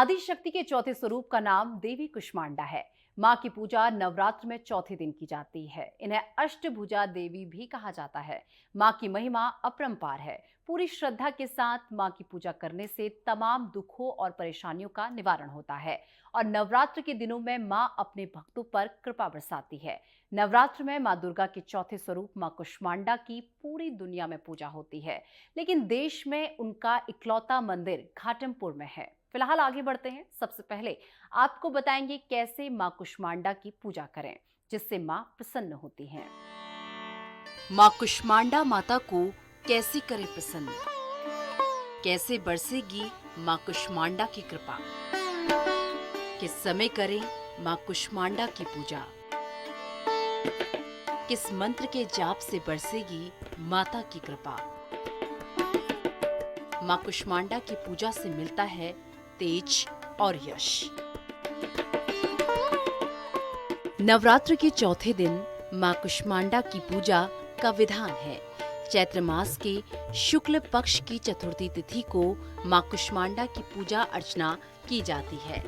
आदि शक्ति के चौथे स्वरूप का नाम देवी कुष्मांडा है। मां की पूजा नवरात्र में चौथे दिन की जाती है। इन्हें अष्टभुजा देवी भी कहा जाता है। मां की महिमा अपरंपार है। पूरी श्रद्धा के साथ मां की पूजा करने से तमाम दुखों और परेशानियों का निवारण होता है और नवरात्र के दिनों में मां अपने भक्तों पर कृपा बरसाती है। नवरात्र में मां दुर्गा के चौथे स्वरूप मां कुष्मांडा की पूरी दुनिया में पूजा होती है, लेकिन देश में उनका इकलौता मंदिर घाटमपुर में है। फिलहाल आगे बढ़ते हैं। सबसे पहले आपको बताएंगे कैसे मां कुष्मांडा की पूजा करें जिससे मां प्रसन्न होती हैं। मां कुष्मांडा माता को कैसे करें प्रसन्न, कैसे बरसेगी मां कुष्मांडा की कृपा, किस समय करें मां कुष्मांडा की पूजा, किस मंत्र के जाप से बरसेगी माता की कृपा। मां कुष्मांडा की पूजा से मिलता है तेज और यश। नवरात्र के चौथे दिन मां कुष्मांडा की पूजा का विधान है। चैत्र मास के शुक्ल पक्ष की चतुर्थी तिथि को मां कुष्मांडा की पूजा अर्चना की जाती है।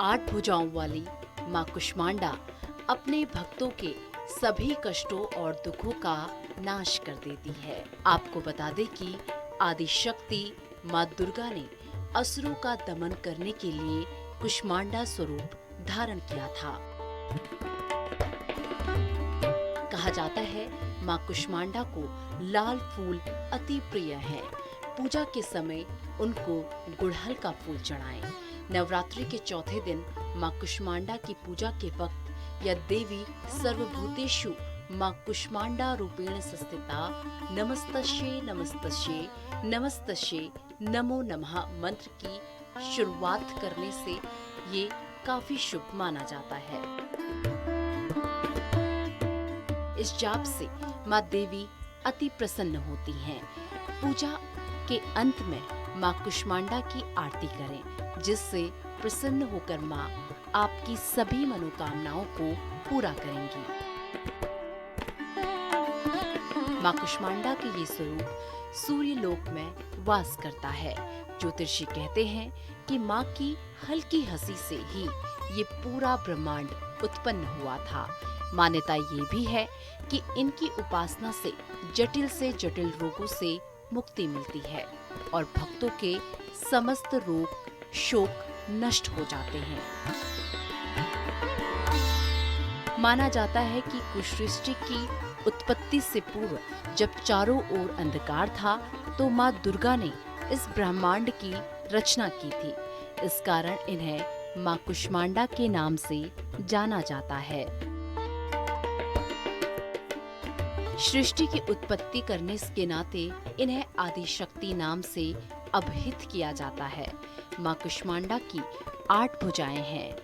8 भुजाओं वाली मां कुष्मांडा अपने भक्तों के सभी कष्टों और दुखों का नाश कर देती है। आपको बता दें कि आदि शक्ति मां दुर्गा ने असुरों का दमन करने के लिए कुष्मांडा स्वरूप धारण किया था। कहा जाता है मां कुष्मांडा को लाल फूल अति प्रिय है। पूजा के समय उनको गुड़हल का फूल चढ़ाएं। नवरात्रि के चौथे दिन मां कुष्मांडा की पूजा के वक्त यह देवी सर्वभूतेषु मां कुष्मांडा रूपेण संस्थिता नमस्तस्यै नमस्तस्यै नमस्तस्यै नमो नमः मंत्र की शुरुआत करने से ये काफी शुभ माना जाता है। इस जाप से मां देवी अति प्रसन्न होती हैं। पूजा के अंत में मां कुष्मांडा की आरती करें, जिससे प्रसन्न होकर मां आपकी सभी मनोकामनाओं को पूरा करेंगी। मां कुष्मांडा के ये स्वरूप सूर्य लोक में वास करता है। ज्योतिषी कहते हैं कि मां की हल्की हंसी से ही ये पूरा ब्रह्मांड उत्पन्न हुआ था। मान्यता ये भी है कि इनकी उपासना से जटिल रोगों से मुक्ति मिलती है और भक्तों के समस्त रोग शोक नष्ट हो जाते हैं। माना जाता है कि कुसृष्टि की उत्पत्ति से पूर्व जब चारों ओर अंधकार था तो मां दुर्गा ने इस ब्रह्मांड की रचना की थी। इस कारण इन्हें मां कुष्मांडा के नाम से जाना जाता है। सृष्टि की उत्पत्ति करने के नाते इन्हें आदि शक्ति नाम से अभिहित किया जाता है। मां कुष्मांडा की 8 भुजाएं हैं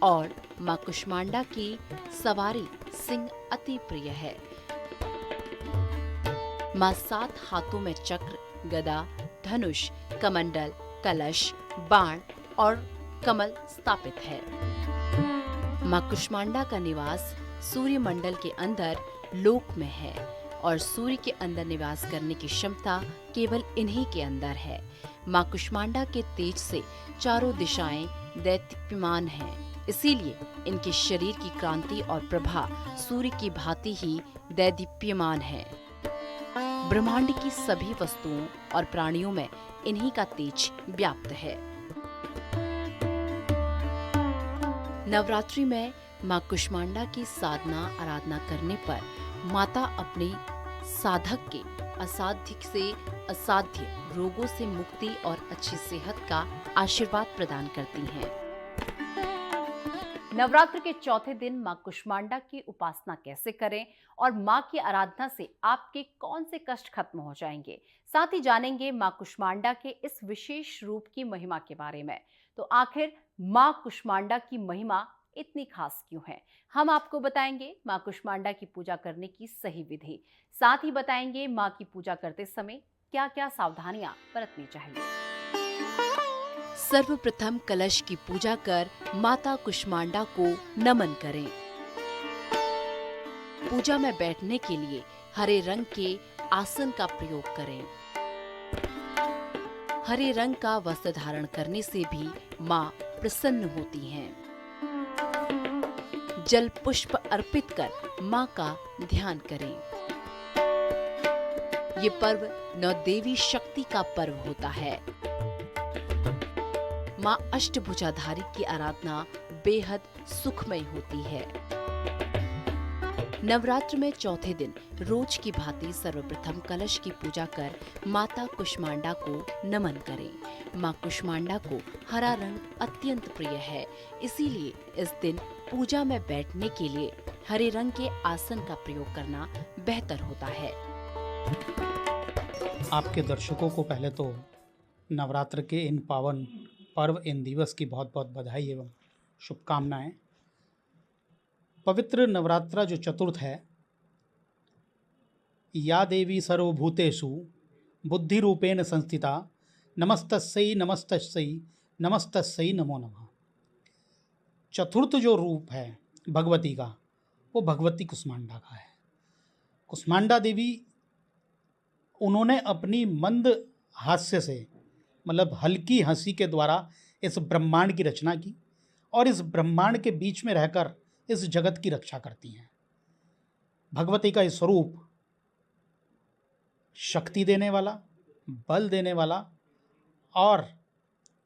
और मां कुष्मांडा की सवारी सिंह अति प्रिय है। मां 7 हाथों में चक्र, गदा, धनुष, कमंडल, कलश, बाण और कमल स्थापित है। मां कुष्मांडा का निवास सूर्य मंडल के अंदर लोक में है और सूर्य के अंदर निवास करने की क्षमता केवल इन्हीं के अंदर है। मां कुष्मांडा के तेज से चारों दिशाएं दैदीप्यमान हैं, इसीलिए इनके शरीर की क्रांति और प्रभा सूर्य की भांति ही दैदीप्यमान है। ब्रह्मांड की सभी वस्तुओं और प्राणियों में इन्हीं का तेज व्याप्त है। नवरात्रि में मां कुष्मांडा की साधना आराधना करने पर माता अपने साधक के असाध्य से असाध्य रोगों से मुक्ति और अच्छी सेहत का आशीर्वाद प्रदान करती हैं। नवरात्र के चौथे दिन मां कुष्मांडा की उपासना कैसे करें और मां की आराधना से आपके कौन से कष्ट खत्म हो जाएंगे, साथ ही जानेंगे मां कुष्मांडा के इस विशेष रूप की महिमा के बारे में। तो आखिर मां कुष्मांडा की महिमा इतनी खास क्यों है, हम आपको बताएंगे मां कुष्मांडा की पूजा करने की सही विधि। साथ ही बताएंगे मां की पूजा करते समय क्या क्या सावधानियां बरतनी चाहिए। सर्वप्रथम कलश की पूजा कर माता कुष्मांडा को नमन करें। पूजा में बैठने के लिए हरे रंग के आसन का प्रयोग करें। हरे रंग का वस्त्र धारण करने से भी माँ प्रसन्न होती हैं। जल पुष्प अर्पित कर माँ का ध्यान करें। ये पर्व नौ देवी शक्ति का पर्व होता है। माँ अष्टभुजाधारी की आराधना बेहद सुखमय होती है। नवरात्र में चौथे दिन रोज की भांति सर्वप्रथम कलश की पूजा कर माता कुष्मांडा को नमन करें। माँ कुष्मांडा को हरा रंग अत्यंत प्रिय है, इसीलिए इस दिन पूजा में बैठने के लिए हरे रंग के आसन का प्रयोग करना बेहतर होता है। आपके दर्शकों को पहले तो नवरात्र के इन पावन पर्व, इन दिवस की बहुत बहुत बधाई एवं शुभकामनाएं। पवित्र नवरात्रा जो चतुर्थ है, या देवी सर्वभूतेषु बुद्धि रूपेण संस्थिता नमस्तस्यै नमस्तस्यै नमस्तस्यै नमो नमः। चतुर्थ जो रूप है भगवती का, वो भगवती कुष्मांडा का है। कुष्मांडा देवी, उन्होंने अपनी मंद हास्य से, मतलब हल्की हंसी के द्वारा इस ब्रह्मांड की रचना की और इस ब्रह्मांड के बीच में रहकर इस जगत की रक्षा करती हैं। भगवती का स्वरूप शक्ति देने वाला, बल देने वाला और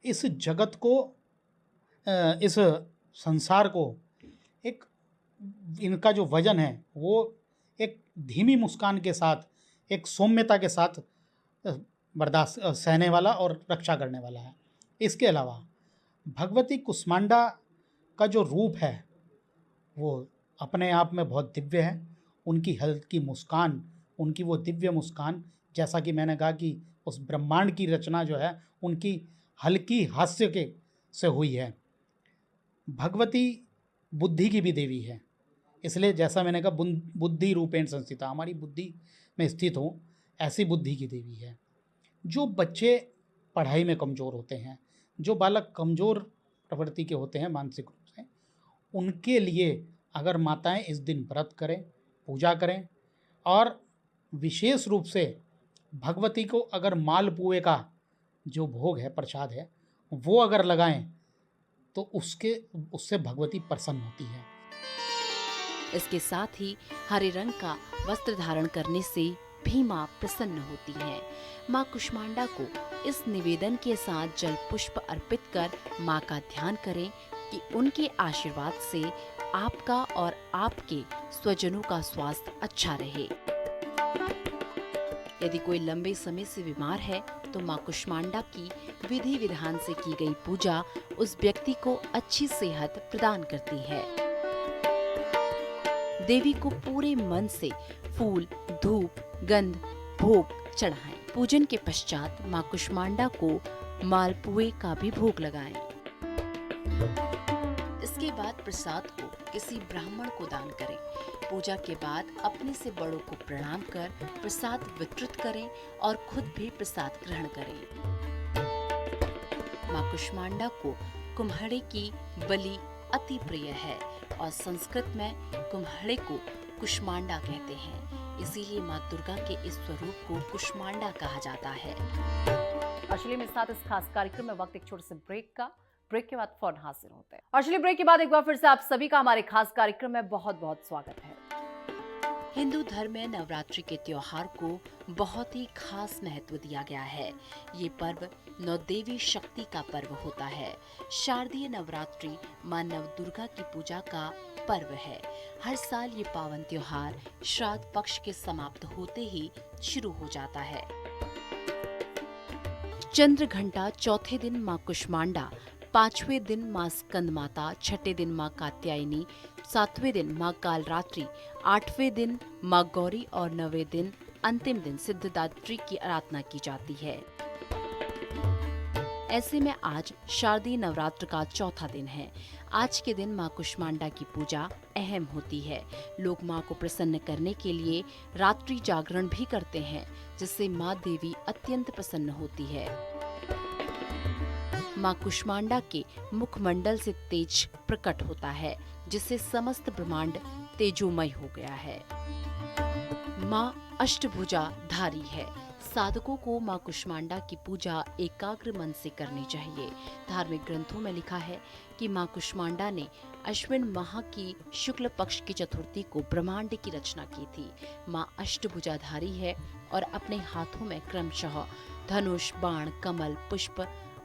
इस जगत को, इस संसार को एक, इनका जो वजन है वो एक धीमी मुस्कान के साथ, एक सौम्यता के साथ बर्दाश्त सहने वाला और रक्षा करने वाला है। इसके अलावा भगवती कुष्मांडा का जो रूप है वो अपने आप में बहुत दिव्य है। उनकी हल्की मुस्कान, उनकी वो दिव्य मुस्कान, जैसा कि मैंने कहा कि उस ब्रह्मांड की रचना जो है उनकी हल्की हास्य के से हुई है। भगवती बुद्धि की भी देवी है, इसलिए जैसा मैंने कहा बुद्धि रूपेण संस्थिता, हमारी बुद्धि में स्थित हो ऐसी बुद्धि की देवी है। जो बच्चे पढ़ाई में कमज़ोर होते हैं, जो बालक कमज़ोर प्रवृत्ति के होते हैं मानसिक रूप से, उनके लिए अगर माताएं इस दिन व्रत करें, पूजा करें और विशेष रूप से भगवती को अगर मालपुए का जो भोग है, प्रसाद है, वो अगर लगाएं तो उससे भगवती प्रसन्न होती है। इसके साथ ही हरे रंग का वस्त्र धारण करने से भी माँ प्रसन्न होती है। माँ कुष्मांडा को इस निवेदन के साथ जल पुष्प अर्पित कर माँ का ध्यान करें कि उनके आशीर्वाद से आपका और आपके स्वजनों का स्वास्थ्य अच्छा रहे। यदि कोई लंबे समय से बीमार है तो माँ कुष्मांडा की विधि विधान से की गई पूजा उस व्यक्ति को अच्छी सेहत प्रदान करती है। देवी को पूरे मन से फूल, धूप, गंध, भोग चढ़ाएं। पूजन के पश्चात माँ कुष्मांडा को मालपुए का भी भोग लगाएं। इसके बाद प्रसाद को किसी ब्राह्मण को दान करें। पूजा के बाद अपने से बड़ों को प्रणाम कर प्रसाद वितरित करें और खुद भी प्रसाद ग्रहण करें। माँ कुष्मांडा को कुम्हड़े की बलि अति प्रिय है और संस्कृत में कुम्हड़े को कुष्मांडा कहते हैं, इसीलिए माँ दुर्गा के इस स्वरूप को कुष्मांडा कहा जाता है। अर्शली में साथ इस खास कार्यक्रम में वक्त एक छोटे से ब्रेक का। ब्रेक के बाद फौरन हाजिर होते हैं। अर्शली, ब्रेक के बाद एक बार फिर से आप सभी का हमारे खास कार्यक्रम में बहुत बहुत स्वागत है। हिंदू धर्म में नवरात्रि के त्योहार को बहुत ही खास महत्व दिया गया है। ये पर्व नौ देवी शक्ति का पर्व होता है। शारदीय नवरात्रि मां नव दुर्गा की पूजा का पर्व है। हर साल ये पावन त्योहार श्राद्ध पक्ष के समाप्त होते ही शुरू हो जाता है। चंद्र घंटा चौथे दिन मां कुष्मांडा, पांचवें दिन मां स्कंद माता, छठे दिन मां कात्यायनी, सातवें दिन मां कालरात्रि, आठवें दिन मां गौरी और नवें दिन अंतिम दिन सिद्धिदात्री की आराधना की जाती है। ऐसे में आज शारदीय नवरात्र का चौथा दिन है। आज के दिन मां कुष्मांडा की पूजा अहम होती है। लोग मां को प्रसन्न करने के लिए रात्रि जागरण भी करते हैं, जिससे मां देवी अत्यंत प्रसन्न होती है। मां कुष्मांडा के मुखमंडल से तेज प्रकट होता है, जिससे समस्त ब्रह्मांड तेजोमय हो गया है। मां अष्टभुजा धारी है। साधकों को मां कुष्मांडा की पूजा एकाग्र मन से करनी चाहिए। धार्मिक ग्रंथों में लिखा है कि मां कुष्मांडा ने अश्विन माह की शुक्ल पक्ष की चतुर्थी को ब्रह्मांड की रचना की थी। मां अष्टभुजाधारी है और अपने हाथों में क्रमशः धनुष, बाण, कमल, पुष्प,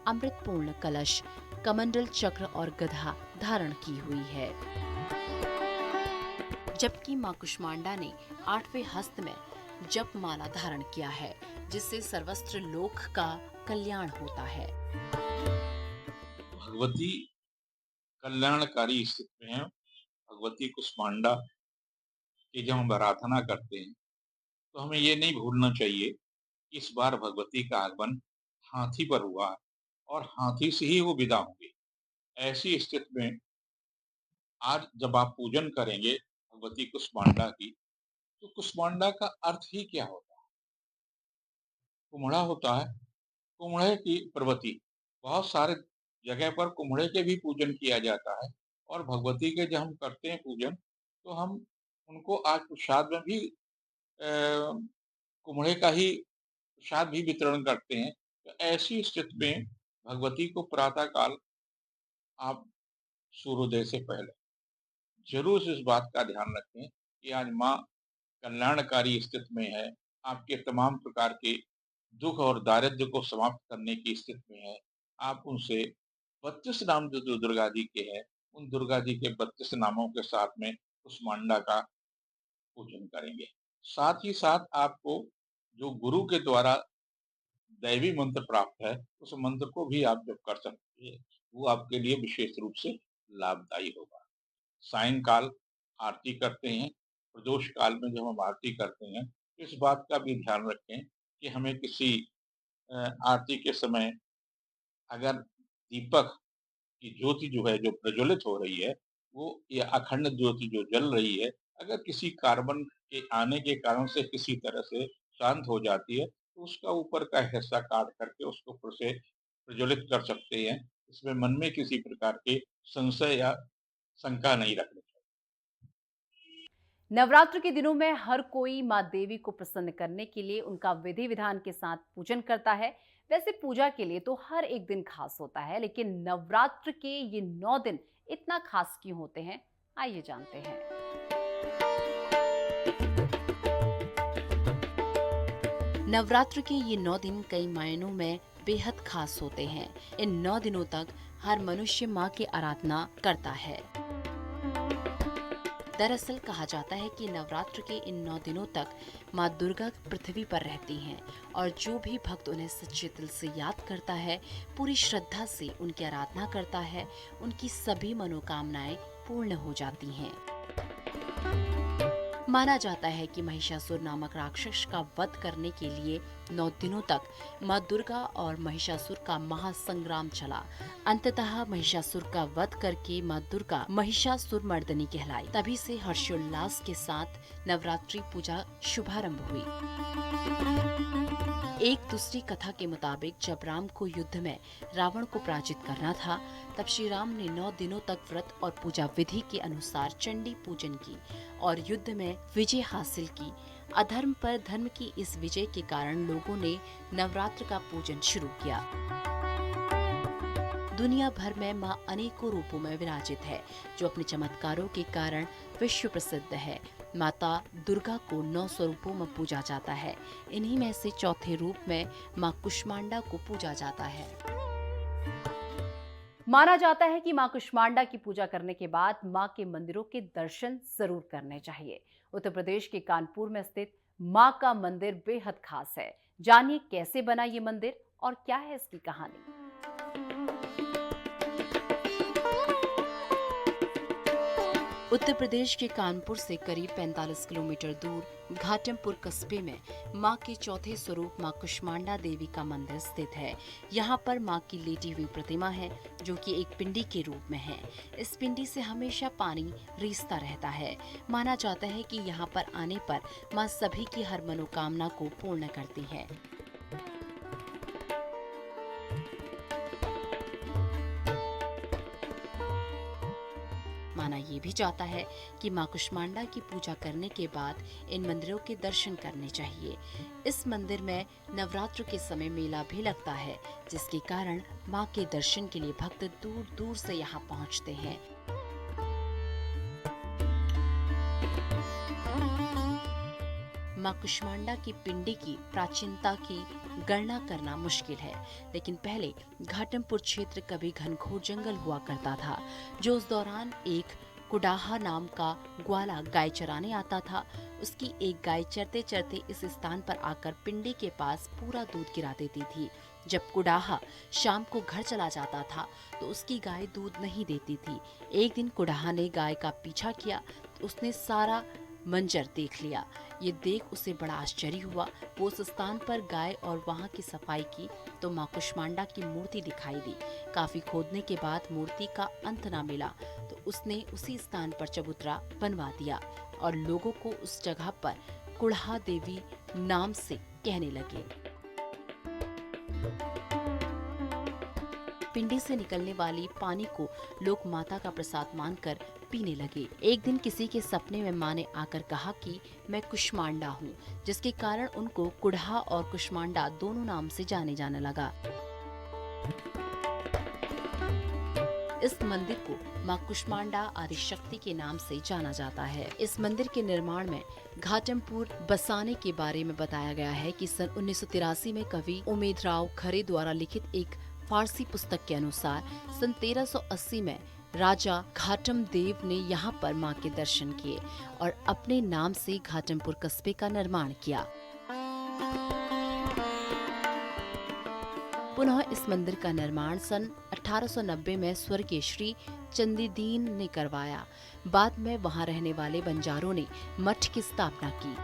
अमृतपूर्ण कलश, कमंडल चक्र और गदा धारण की हुई है। जबकि मां कुष्मांडा ने 8वें हस्त में जप माला धारण किया है, जिससे सर्वस्त्र लोक का कल्याण होता है। भगवती कल्याणकारी स्थिति में है। भगवती कुष्मांडा की जब हम आराधना करते हैं तो हमें ये नहीं भूलना चाहिए कि इस बार भगवती का आगमन हाथी पर हुआ और हाथी से ही वो विदा होंगे। ऐसी स्थिति में आज जब आप पूजन करेंगे भगवती कुष्मांडा की, तो कुष्मांडा का अर्थ ही क्या होता है? कुम्हड़ा होता है, कुम्हड़े की प्रवृत्ति। बहुत सारे जगह पर कुम्हड़े के भी पूजन किया जाता है और भगवती के जब हम करते हैं पूजन तो हम उनको आज प्रसाद में भी कुम्हड़े का ही प्रसाद भी वितरण करते हैं। तो ऐसी स्थिति में भगवती को प्रातः काल आप सूर्योदय से पहले जरूर इस बात का ध्यान रखें कि आज माँ कल्याणकारी स्थिति में है, आपके तमाम प्रकार के दुख और दारिद्र्य को समाप्त करने की स्थिति में है। आप उनसे 32 नाम जो दुर्गा जी के हैं, उन दुर्गा जी के 32 नामों के साथ में कुष्मांडा का पूजन करेंगे। साथ ही साथ आपको जो गुरु के द्वारा दैवी मंत्र प्राप्त है, उस मंत्र को भी आप जब कर सकते हैं, वो आपके लिए विशेष रूप से लाभदायी होगा। सायंकाल आरती करते हैं, प्रदोष काल में जब हम आरती करते हैं, तो इस बात का भी ध्यान रखें कि हमें किसी आरती के समय अगर दीपक की ज्योति जो है, जो प्रज्वलित हो रही है, वो या अखंड ज्योति जो जल रही है, अगर किसी कार्बन के आने के कारण से किसी तरह से शांत हो जाती है, तो उसका ऊपर का हिस्सा काट करके उसको फिर से प्रज्वलित कर सकते हैं। इसमें मन में किसी प्रकार के संशय या शंका नहीं रखनी चाहिए। नवरात्र के दिनों में हर कोई मां देवी को प्रसन्न करने के लिए उनका विधि विधान के साथ पूजन करता है। वैसे पूजा के लिए तो हर एक दिन खास होता है, लेकिन नवरात्र के ये 9 दिन इतना खास क्यों होते हैं, आइए जानते हैं। नवरात्र के ये 9 दिन कई मायनों में बेहद खास होते हैं। इन 9 दिनों तक हर मनुष्य माँ की आराधना करता है। दरअसल कहा जाता है कि नवरात्र के इन 9 दिनों तक माँ दुर्गा पृथ्वी पर रहती हैं और जो भी भक्त उन्हें सच्चे दिल से याद करता है, पूरी श्रद्धा से उनकी आराधना करता है, उनकी सभी मनोकामनाएं पूर्ण हो जाती हैं। माना जाता है कि महिषासुर नामक राक्षस का वध करने के लिए 9 दिनों तक मां दुर्गा और महिषासुर का महासंग्राम चला। अंततः महिषासुर का वध करके मां दुर्गा महिषासुर मर्दनी कहलाई। तभी से हर्षोल्लास के साथ नवरात्रि पूजा शुभारंभ हुई। एक दूसरी कथा के मुताबिक जब राम को युद्ध में रावण को पराजित करना था, तब श्री राम ने 9 दिनों तक व्रत और पूजा विधि के अनुसार चंडी पूजन की और युद्ध में विजय हासिल की। अधर्म पर धर्म की इस विजय के कारण लोगों ने नवरात्र का पूजन शुरू किया। दुनिया भर में मां अनेकों रूपों में विराजित है, जो अपने चमत्कारों के कारण विश्व प्रसिद्ध है। माता दुर्गा को 9 स्वरूपों में पूजा जाता है। इन्हीं में से चौथे रूप में मां कुष्मांडा को पूजा जाता है। माना जाता है कि मां कुष्मांडा की पूजा करने के बाद मां के मंदिरों के दर्शन जरूर करने चाहिए। उत्तर प्रदेश के कानपुर में स्थित मां का मंदिर बेहद खास है। जानिए कैसे बना ये मंदिर और क्या है इसकी कहानी। उत्तर प्रदेश के कानपुर से करीब 45 किलोमीटर दूर घाटमपुर कस्बे में मां के चौथे स्वरूप मां कुष्मांडा देवी का मंदिर स्थित है। यहां पर मां की लेटी हुई प्रतिमा है, जो कि एक पिंडी के रूप में है। इस पिंडी से हमेशा पानी रिसता रहता है। माना जाता है कि यहां पर आने पर मां सभी की हर मनोकामना को पूर्ण करती है। माना बताना ये भी चाहता है कि मां कुष्मांडा की पूजा करने के बाद इन मंदिरों के दर्शन करने चाहिए। इस मंदिर में नवरात्र के समय मेला भी लगता है, जिसके कारण मां के दर्शन के लिए भक्त दूर दूर से यहाँ पहुँचते हैं। मां कुष्मांडा की पिंडी की प्राचीनता की गणना करना मुश्किल है, लेकिन पहले घाटमपुर क्षेत्र कभी घनघोर जंगल हुआ करता था, जो उस दौरान एक कुडाहा नाम का ग्वाला गाय चराने आता था। उसकी एक गाय चरते चरते इस स्थान पर आकर पिंडी के पास पूरा दूध गिरा देती थी। जब कुडाहा शाम को घर चला जाता था तो उसकी गाय दूध नहीं देती थी। एक दिन कुडाहा ने गाय का पीछा किया, उसने सारा मंजर देख लिया। ये देख उसे बड़ा आश्चर्य हुआ। वो उस स्थान पर गाय और वहाँ की सफाई की तो मां कुष्मांडा की मूर्ति दिखाई दी। काफी खोदने के बाद मूर्ति का अंत न मिला तो उसने उसी स्थान पर चबूतरा बनवा दिया और लोगों को उस जगह पर कुड़हा देवी नाम से कहने लगे। पिंडी से निकलने वाली पानी को लोग माता का प्रसाद मानकर पीने लगे। एक दिन किसी के सपने में माँ ने आकर कहा कि मैं कुष्मांडा हूँ, जिसके कारण उनको कुड़हा और कुष्मांडा दोनों नाम से जाने जाने लगा। इस मंदिर को मां कुष्मांडा आदिशक्ति के नाम से जाना जाता है। इस मंदिर के निर्माण में घाटमपुर बसाने के बारे में बताया गया है कि सन 1983 में कवि उमेदराव खरे द्वारा लिखित एक फारसी पुस्तक के अनुसार सन 1380 में राजा घाटम देव ने यहाँ पर मां के दर्शन किए और अपने नाम से घाटमपुर कस्बे का निर्माण किया। पुनः इस मंदिर का निर्माण सन 1890 में स्वर्गीय श्री चंदीदीन ने करवाया। बाद में वहां रहने वाले बंजारों ने मठ की स्थापना की।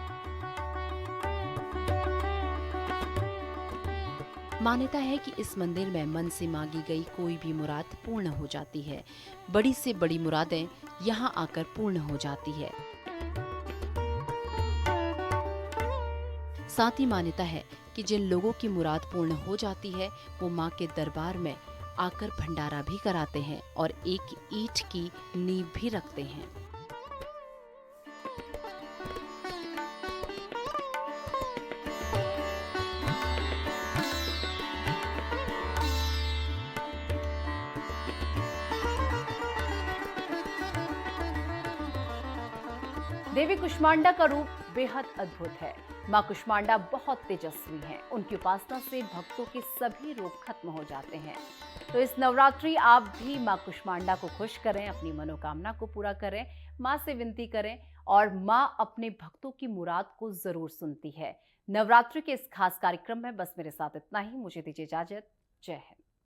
मान्यता है कि इस मंदिर में मन से मांगी गई कोई भी मुराद पूर्ण हो जाती है। बड़ी से बड़ी मुरादें यहाँ आकर पूर्ण हो जाती है। साथ ही मान्यता है कि जिन लोगों की मुराद पूर्ण हो जाती है वो माँ के दरबार में आकर भंडारा भी कराते हैं और एक ईंट की नींव भी रखते हैं। देवी कुष्मांडा का रूप बेहद अद्भुत है। मां कुष्मांडा बहुत तेजस्वी हैं। उनकी उपासना से भक्तों के सभी रोग खत्म हो जाते हैं। तो इस नवरात्रि आप भी मां कुष्मांडा को खुश करें, अपनी मनोकामना को पूरा करें, मां से विनती करें और मां अपने भक्तों की मुराद को जरूर सुनती है। नवरात्रि के इस खास कार्यक्रम में बस मेरे साथ इतना ही। मुझे दीजिए इजाजत। जय हिंद।